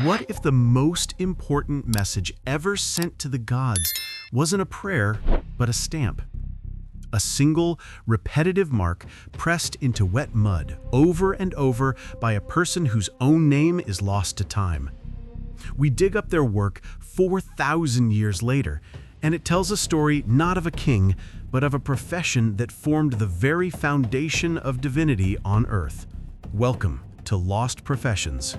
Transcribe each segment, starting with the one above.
What if the most important message ever sent to the gods wasn't a prayer, but a stamp? A single, repetitive mark pressed into wet mud over and over by a person whose own name is lost to time. We dig up their work 4,000 years later, and it tells a story not of a king, but of a profession that formed the very foundation of divinity on Earth. Welcome to Lost Professions.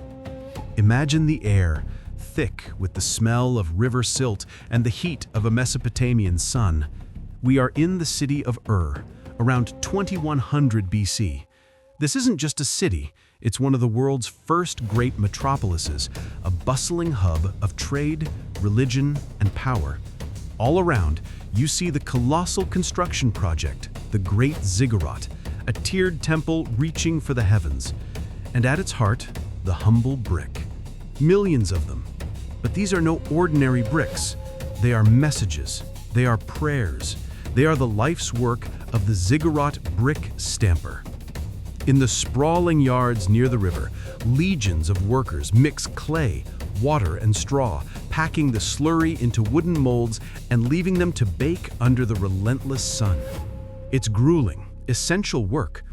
Imagine the air, thick with the smell of river silt and the heat of a Mesopotamian sun. We are in the city of Ur, around 2100 BC. This isn't just a city, it's one of the world's first great metropolises, a bustling hub of trade, religion, and power. All around, you see the colossal construction project, the Great Ziggurat, a tiered temple reaching for the heavens. And at its heart, the humble brick. Millions of them. But these are no ordinary bricks. They are messages. They are prayers. They are the life's work of the Ziggurat Brick Stamper. In the sprawling yards near the river, legions of workers mix clay, water, and straw, packing the slurry into wooden molds and leaving them to bake under the relentless sun. It's grueling, essential work.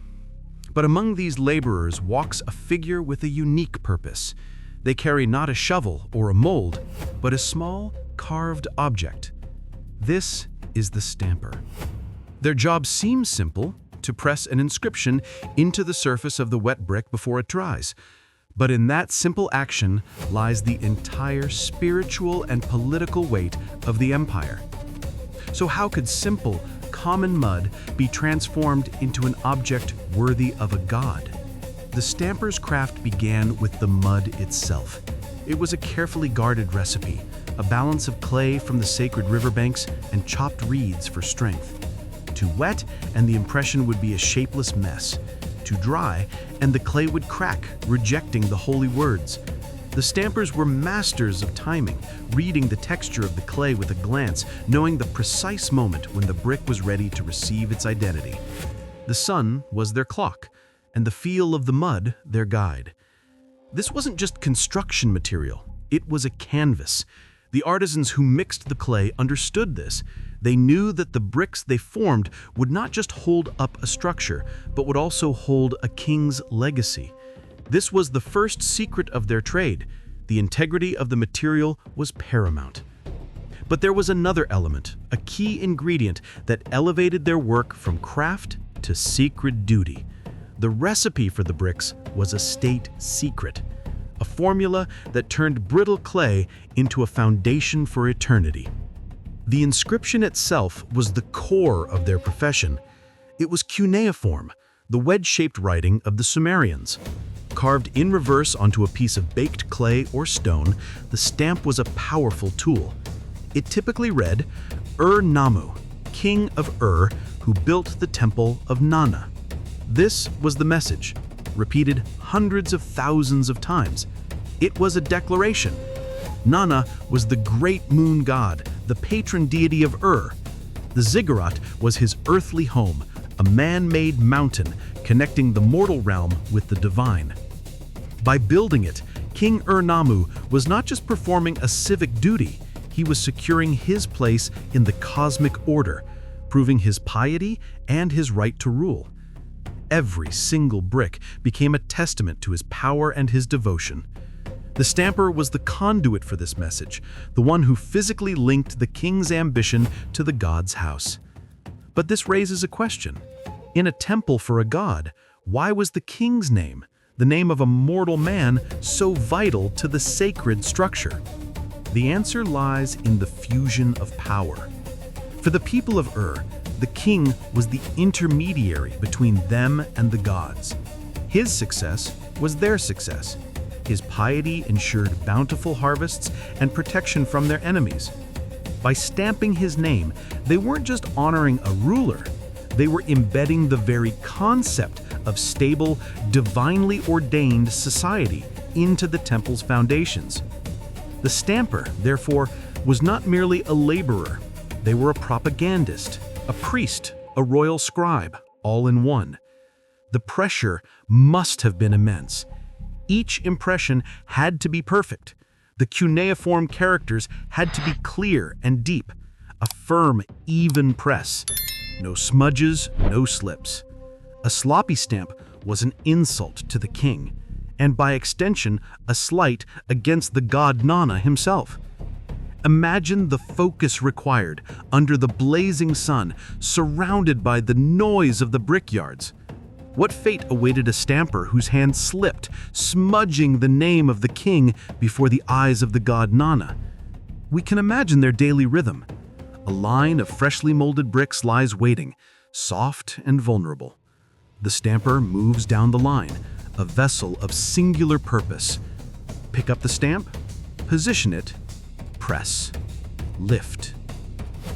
But among these laborers walks a figure with a unique purpose. They carry not a shovel or a mold, but a small, carved object. This is the stamper. Their job seems simple, to press an inscription into the surface of the wet brick before it dries. But in that simple action lies the entire spiritual and political weight of the empire. So how could simple, common mud be transformed into an object worthy of a god? The stamper's craft began with the mud itself. It was a carefully guarded recipe, a balance of clay from the sacred riverbanks and chopped reeds for strength. Too wet, and the impression would be a shapeless mess. Too dry, and the clay would crack, rejecting the holy words. The stampers were masters of timing, reading the texture of the clay with a glance, knowing the precise moment when the brick was ready to receive its identity. The sun was their clock, and the feel of the mud their guide. This wasn't just construction material, it was a canvas. The artisans who mixed the clay understood this. They knew that the bricks they formed would not just hold up a structure, but would also hold a king's legacy. This was the first secret of their trade. The integrity of the material was paramount. But there was another element, a key ingredient that elevated their work from craft to sacred duty. The recipe for the bricks was a state secret, a formula that turned brittle clay into a foundation for eternity. The inscription itself was the core of their profession. It was cuneiform, the wedge-shaped writing of the Sumerians. Carved in reverse onto a piece of baked clay or stone, the stamp was a powerful tool. It typically read, Ur-Nammu, King of Ur, who built the temple of Nanna. This was the message, repeated hundreds of thousands of times. It was a declaration. Nanna was the great moon god, the patron deity of Ur. The ziggurat was his earthly home, a man-made mountain connecting the mortal realm with the divine. By building it, King Ur-Nammu was not just performing a civic duty, he was securing his place in the cosmic order, proving his piety and his right to rule. Every single brick became a testament to his power and his devotion. The stamper was the conduit for this message, the one who physically linked the king's ambition to the god's house. But this raises a question. In a temple for a god, why was the king's name, the name of a mortal man, so vital to the sacred structure? The answer lies in the fusion of power. For the people of Ur, the king was the intermediary between them and the gods. His success was their success. His piety ensured bountiful harvests and protection from their enemies. By stamping his name, they weren't just honoring a ruler, they were embedding the very concept of stable, divinely ordained society into the temple's foundations. The stamper, therefore, was not merely a laborer. They were a propagandist, a priest, a royal scribe, all in one. The pressure must have been immense. Each impression had to be perfect, The cuneiform characters had to be clear and deep, a firm, even press. No smudges, no slips. A sloppy stamp was an insult to the king, and by extension, a slight against the god Nanna himself. Imagine the focus required under the blazing sun, surrounded by the noise of the brickyards. What fate awaited a stamper whose hand slipped, smudging the name of the king before the eyes of the god Nanna? We can imagine their daily rhythm. A line of freshly molded bricks lies waiting, soft and vulnerable. The stamper moves down the line, a vessel of singular purpose. Pick up the stamp, position it, press, lift,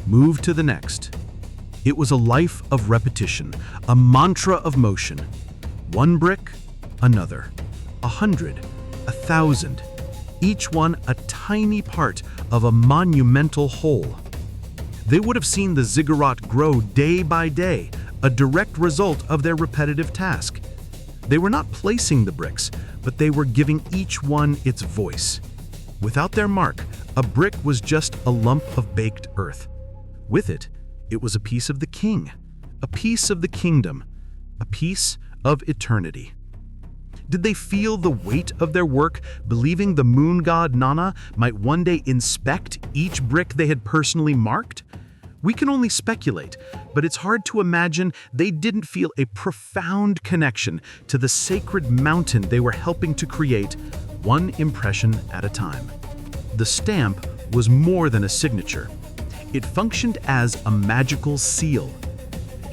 move to the next. It was a life of repetition, a mantra of motion. One brick, another, 100, 1,000, each one a tiny part of a monumental whole. They would have seen the ziggurat grow day by day, a direct result of their repetitive task. They were not placing the bricks, but they were giving each one its voice. Without their mark, a brick was just a lump of baked earth. With it, it was a piece of the king, a piece of the kingdom, a piece of eternity. Did they feel the weight of their work, believing the moon god Nanna might one day inspect each brick they had personally marked? We can only speculate, but it's hard to imagine they didn't feel a profound connection to the sacred mountain they were helping to create, one impression at a time. The stamp was more than a signature. It functioned as a magical seal.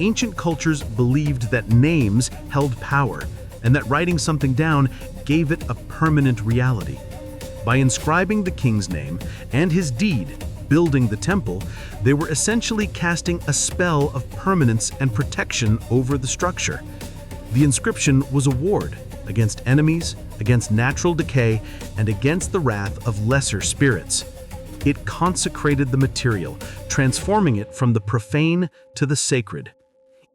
Ancient cultures believed that names held power, and that writing something down gave it a permanent reality. By inscribing the king's name and his deed, building the temple, they were essentially casting a spell of permanence and protection over the structure. The inscription was a ward against enemies, against natural decay, and against the wrath of lesser spirits. It consecrated the material, transforming it from the profane to the sacred.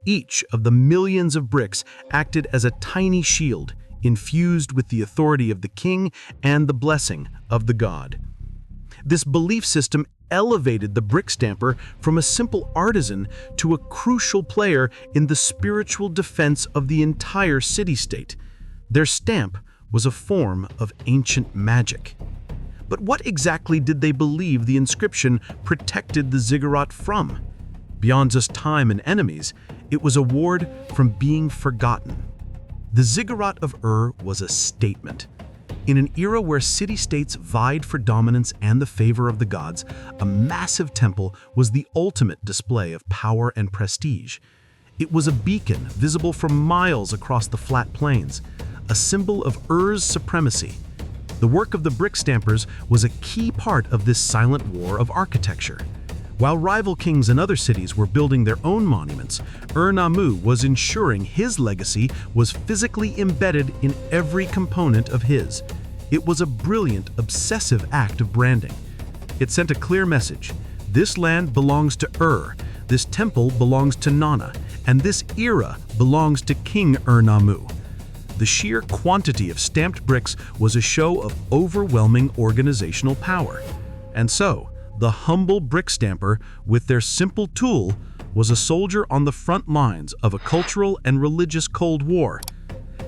Each of the millions of bricks acted as a tiny shield, infused with the authority of the king and the blessing of the god. This belief system elevated the brick stamper from a simple artisan to a crucial player in the spiritual defense of the entire city-state. Their stamp was a form of ancient magic. But what exactly did they believe the inscription protected the ziggurat from? Beyond just time and enemies, it was a ward from being forgotten. The Ziggurat of Ur was a statement. In an era where city-states vied for dominance and the favor of the gods, a massive temple was the ultimate display of power and prestige. It was a beacon visible from miles across the flat plains, a symbol of Ur's supremacy. The work of the brick stampers was a key part of this silent war of architecture. While rival kings in other cities were building their own monuments, Ur-Nammu was ensuring his legacy was physically embedded in every component of his. It was a brilliant, obsessive act of branding. It sent a clear message. This land belongs to Ur, this temple belongs to Nanna, and this era belongs to King Ur-Nammu. The sheer quantity of stamped bricks was a show of overwhelming organizational power. And so, the humble brick stamper, with their simple tool, was a soldier on the front lines of a cultural and religious Cold War.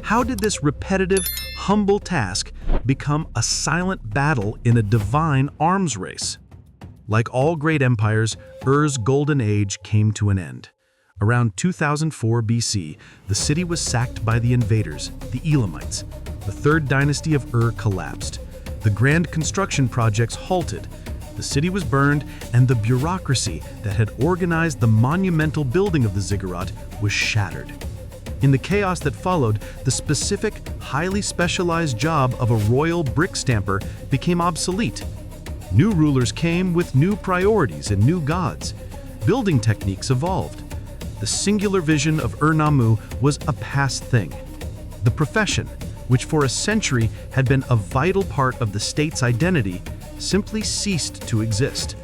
How did this repetitive, humble task become a silent battle in a divine arms race? Like all great empires, Ur's golden age came to an end. Around 2004 BC, the city was sacked by the invaders, the Elamites. The third dynasty of Ur collapsed. The grand construction projects halted. The city was burned, and the bureaucracy that had organized the monumental building of the ziggurat was shattered. In the chaos that followed, the specific, highly specialized job of a royal brick stamper became obsolete. New rulers came with new priorities and new gods. Building techniques evolved. The singular vision of Ur-Nammu was a past thing. The profession, which for a century had been a vital part of the state's identity, simply ceased to exist.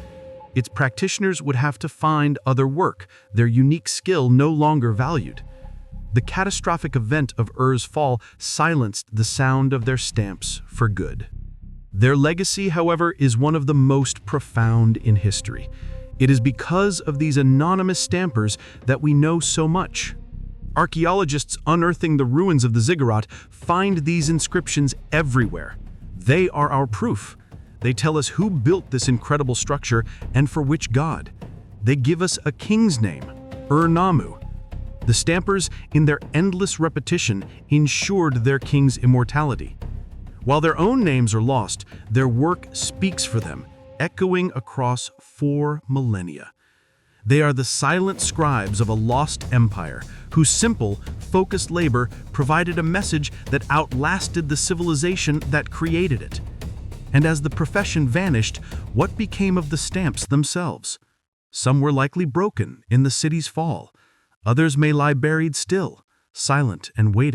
Its practitioners would have to find other work, their unique skill no longer valued. The catastrophic event of Ur's fall silenced the sound of their stamps for good. Their legacy, however, is one of the most profound in history. It is because of these anonymous stampers that we know so much. Archaeologists unearthing the ruins of the ziggurat find these inscriptions everywhere. They are our proof. They tell us who built this incredible structure and for which god. They give us a king's name, Ur-Nammu. The stampers, in their endless repetition, ensured their king's immortality. While their own names are lost, their work speaks for them, echoing across 4 millennia. They are the silent scribes of a lost empire, whose simple, focused labor provided a message that outlasted the civilization that created it. And as the profession vanished, what became of the stamps themselves? Some were likely broken in the city's fall. Others may lie buried still, silent and waiting.